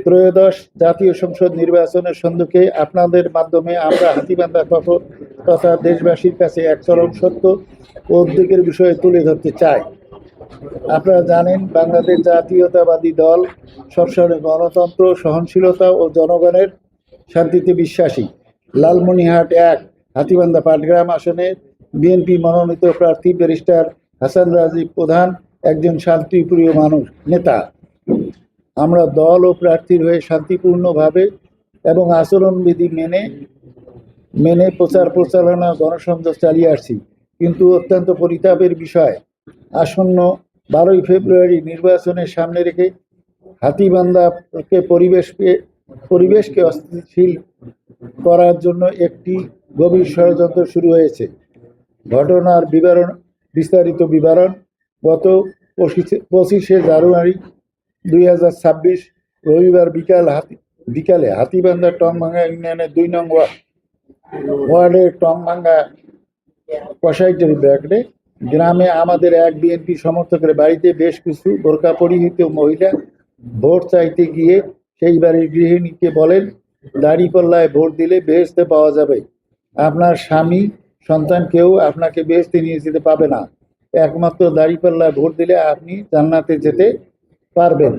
ত্রয়োদশ জাতীয় সংসদ নির্বাচনের সন্দর্ভে আপনাদের মাধ্যমে আমরা হাতীবান্ধা তথা দেশবাসীর কাছে এক চরম সত্য ও উদ্বেগের বিষয়ে তুলে ধরতে চাই। আপনারা জানেন, বাংলাদেশ জাতীয়তাবাদী দল সবসময় গণতন্ত্র, সহনশীলতা ও জনগণের শান্তিতে বিশ্বাসী। লালমনিরহাট ১ হাতীবান্ধা পাটগ্রাম আসনে বিএনপি মনোনীত প্রার্থী ব্যারিস্টার হাসান রাজীব প্রধান একজন শান্তিপ্রিয় নেতা। আমরা দল ও প্রার্থীর হয়ে শান্তিপূর্ণভাবে এবং আচরণবিধি মেনে প্রচার প্রচারণা গণসংযোগ চালিয়ে আসছি। কিন্তু অত্যন্ত পরিতাপের বিষয়, আসন্ন 12ই ফেব্রুয়ারি নির্বাচনের সামনে রেখে হাতীবান্ধাকে পরিবেশকে অস্থিতিশীল করার জন্য একটি গভীর ষড়যন্ত্র শুরু হয়েছে। ঘটনার বিস্তারিত বিবরণ: গত 25শে জানুয়ারি 2026 রবিবার বিকালে হাতীবান্ধা টংভাঙ্গা ইউনিয়নের 2 নং ওয়ার্ডের টংভাঙ্গা কসাইটারি ব্যাগড়ে গ্রামে আমাদের এক বিএনপি সমর্থকের বাড়িতে বেশ কিছু বোরকা পরিহিত মহিলা ভোট চাইতে গিয়ে সেই বাড়ির গৃহিণীকে বলেন, দাঁড়িপাল্লায় ভোট দিলে বেহেশতে পাওয়া যাবে। আপনার স্বামী সন্তান কেউ আপনাকে বেহেশতে নিয়ে যেতে পাবে না। একমাত্র দাঁড়িপাল্লায় ভোট দিলে আপনি জান্নাতে যেতে পারবেন।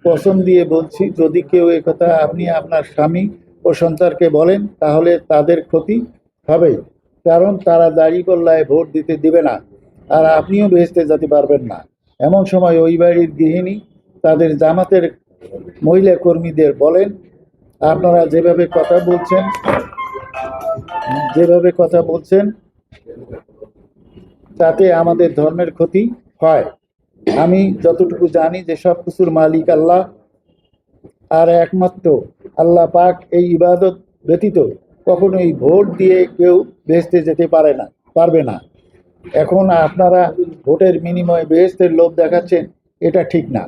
কসম দিয়ে বলছি, যদি কেউ একথা আপনি আপনার স্বামী ও সন্তানকে বলেন তাহলে তাদের ক্ষতি হবে, কারণ তারা দাঁড়িপাল্লায় ভোট দিতে দিবে না, আর আপনিও বেহেশতে যেতে পারবেন না। এমন সময় ওই বাড়ির গৃহিণী তাদের জামাতের মহিলা কর্মীদের বলেন, আপনারা যেভাবে কথা বলছেন তাতে আমাদের ধর্মের ক্ষতি হয়। আমি যতটুকু জানি যে সব কিছুর মালিক আল্লাহ, আর একমাত্র আল্লাহ পাক এই ইবাদত ব্যতীত কখনোই ভোট দিয়ে কেউ বেহেশতে যেতে পারবে না। এখন আপনারা ভোটের বিনিময়ে বেহেশতের লোভ দেখাচ্ছেন, এটা ঠিক না।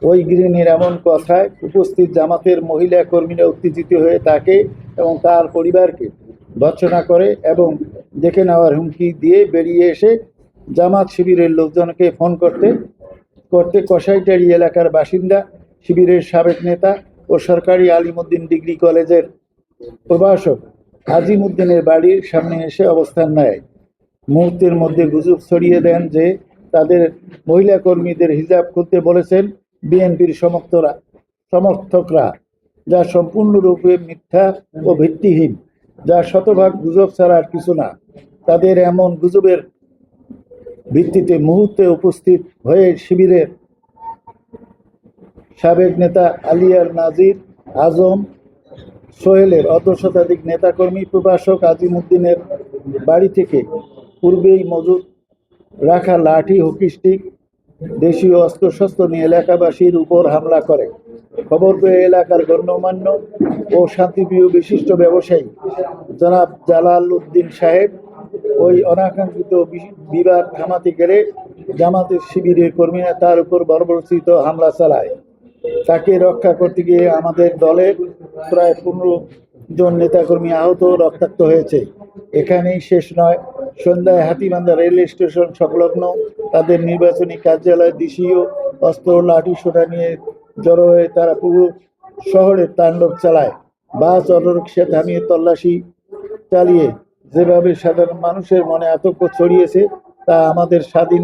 ওই গৃহিণীর এমন কথায় উপস্থিত জামাতের মহিলা কর্মীরা উত্তেজিত হয়ে তাকে এবং তার পরিবারকে ভর্ৎসনা করে এবং দেখে নেওয়ার হুমকি দিয়ে বেরিয়ে এসে জামাত শিবিরের লোকজনকে ফোন করতে কসাইটারি এলাকার বাসিন্দা, শিবিরের সাবেক নেতা ও সরকারি আলিমউদ্দিন ডিগ্রি কলেজের প্রভাষক আজিমউদ্দিনের বাড়ির সামনে এসে অবস্থান নেয়। মুহূর্তের মধ্যে গুজব ছড়িয়ে দেন যে তাদের মহিলা কর্মীদের হিজাব খুলতে বলেছেন বিএনপির সমর্থকরা, যা সম্পূর্ণরূপে মিথ্যা ও ভিত্তিহীন, যা শতভাগ গুজব ছাড়া আর কিছু না। তাদের এমন গুজবের ভিত্তিতে মুহূর্তে উপস্থিত হয়ে শিবিরের সাবেক নেতা আলিয়ার নাজির আজম সোহেলের অর্ধশতাধিক নেতাকর্মী প্রভাষক আজিমউদ্দিনের বাড়ি থেকে পূর্বেই মজুদ রাখা লাঠি, হকি স্টিক, দেশীয় অস্ত্রশস্ত্র নিয়ে এলাকাবাসীর উপর হামলা করে। খবর পেয়ে এলাকার গণ্যমান্য ও শান্তিপ্রিয় বিশিষ্ট ব্যবসায়ী জনাব জালাল উদ্দিন সাহেব ওই অনাকাঙ্ক্ষিত বিবাদ থামাতে গেলে জামাতের শিবিরের কর্মীরা তার উপর বর্বরোচিত হামলা চালায়। তাকে রক্ষা করতে গিয়ে আমাদের দলের প্রায় 15 জন নেতাকর্মী আহত, রক্তাক্ত হয়েছে। এখানেই শেষ নয়, সন্ধ্যায় হাতীবান্ধা রেল স্টেশন সংলগ্ন তাদের নির্বাচনী কার্যালয় দেশীয় অস্ত্র, লাঠি সোটা নিয়ে জড়ো হয়ে তারা পুরো শহরের তাণ্ডব চালায়। বাস, অটোরিকশা থামিয়ে তল্লাশি চালিয়ে যেভাবে সাধারণ মানুষের মনে আতঙ্ক ছড়িয়েছে তা আমাদের স্বাধীন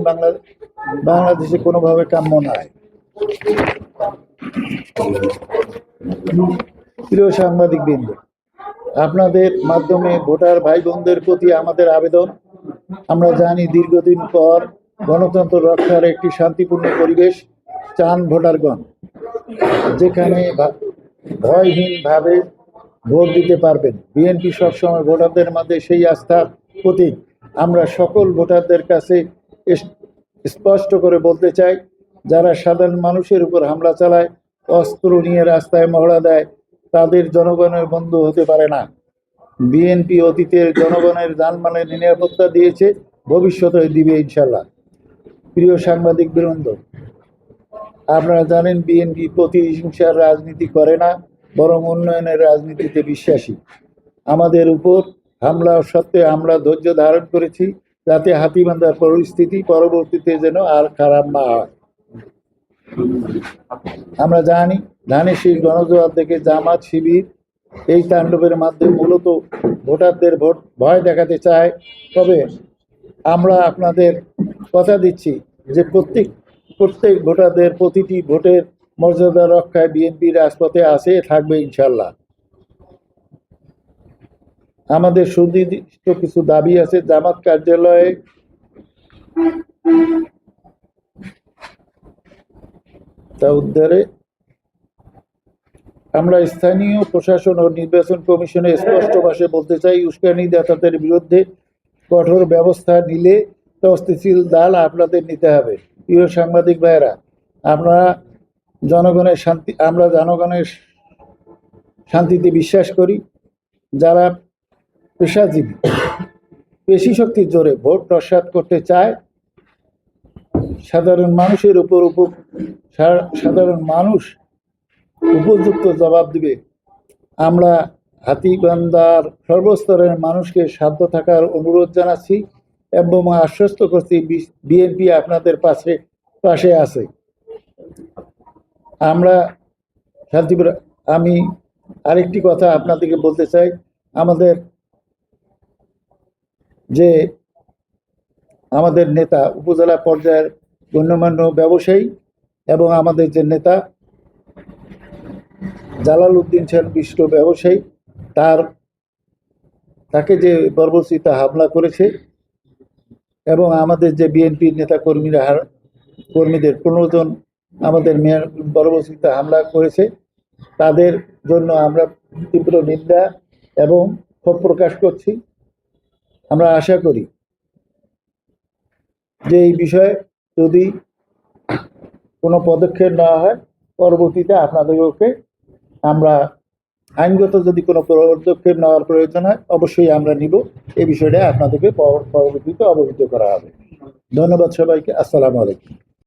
বাংলাদেশে কোনোভাবে কাম্য নয়। প্রিয় সাংবাদিকবৃন্দ, আপনাদের মাধ্যমে ভোটার ভাই বোনদের প্রতি আমাদের আবেদন, আমরা জানি দীর্ঘদিন পর গণতন্ত্র রক্ষার একটি শান্তিপূর্ণ পরিবেশ চান ভোটারগণ, যেখানে ভয়হীনভাবে ভোট দিতে পারবেন। বিএনপি সবসময় ভোটারদের মধ্যে সেই আস্থার প্রতীক। আমরা সকল ভোটারদের কাছে স্পষ্ট করে বলতে চাই, যারা সাধারণ মানুষের উপর হামলা চালায়, অস্ত্র নিয়ে রাস্তায় মহড়া দেয়, তাদের জনগণের বন্ধু হতে পারে না। বিএনপি অতীতের জনগণের জানমালের নিরাপত্তা দিয়েছে, ভবিষ্যতে দিবে ইনশাল্লাহ। প্রিয় সাংবাদিক বৃন্দ, আপনারা জানেন বিএনপি প্রতিহিংসার রাজনীতি করে না, বরং উন্নয়নের রাজনীতিতে বিশ্বাসী। আমাদের উপর হামলা সত্ত্বেও আমরা ধৈর্য ধারণ করেছি, যাতে হাতীবান্ধার পরিস্থিতি পরবর্তীতে যেন আর খারাপ না হয়। আমরা জানি ধানের শীষ গণজোয়ার থেকে জামাত শিবির এই তাণ্ডবের মাধ্যমে মূলত ভোটারদের ভয় দেখাতে চায়। তবে আমরা আপনাদের কথা দিচ্ছি যে প্রত্যেক ভোটারদের প্রতিটি ভোটের মর্যাদা রক্ষায় বিএনপি রাজপথে আছে, থাকবে ইনশাল্লাহ। আমাদের সুনির্দিষ্ট কিছু দাবি আছে। জামাত কার্যালয়ে তা উদ্ধারে আমরা স্থানীয় প্রশাসন ও নির্বাচন কমিশনে স্পষ্ট ভাষায় বলতে চাই, উস্কানিদাতাদের বিরুদ্ধে কঠোর ব্যবস্থা নিলে তফসিল দাল আপনাদের নিতে হবে। প্রিয় সাংবাদিক ভাইয়েরা, আমরা জনগণের শান্তিতে বিশ্বাস করি। যারা পেশাজীবী পেশি শক্তির জোরে ভোট নস্যাৎ করতে চায়, সাধারণ মানুষ উপযুক্ত জবাব দিবে। আমরা হাতীবান্ধার সর্বস্তরের মানুষকে শান্ত থাকার অনুরোধ জানাচ্ছি এবং আশ্বস্ত করছি বিএনপি আপনাদের পাশে আছে। আমরা আমি আরেকটি কথা আপনাদেরকে বলতে চাই, আমাদের নেতা উপজেলা পর্যায়ের গণ্যমান্য ব্যবসায়ী এবং আমাদের যে নেতা জালাল উদ্দিন ছিলেন বিশিষ্ট ব্যবসায়ী, তাকে যে বর্বরচিত হামলা করেছে এবং আমাদের যে বিএনপির নেতা কর্মীদের 15 জন আমাদের মেয়র বর্বরচিত হামলা করেছে, তাদের জন্য আমরা তীব্র নিন্দা এবং ক্ষোভ প্রকাশ করছি। আমরা আশা করি যে এই বিষয়ে যদি কোনো পদক্ষেপ নেওয়া হয়, পরবর্তীতে আপনাদেরকে আমরা আইনগত যদি কোনো পদক্ষেপ নেওয়ার প্রয়োজন হয় অবশ্যই আমরা নিব। এই বিষয়টা আপনাদেরকে পরবর্তীতে অবহিত করা হবে। ধন্যবাদ সবাইকে। আসসালামু আলাইকুম।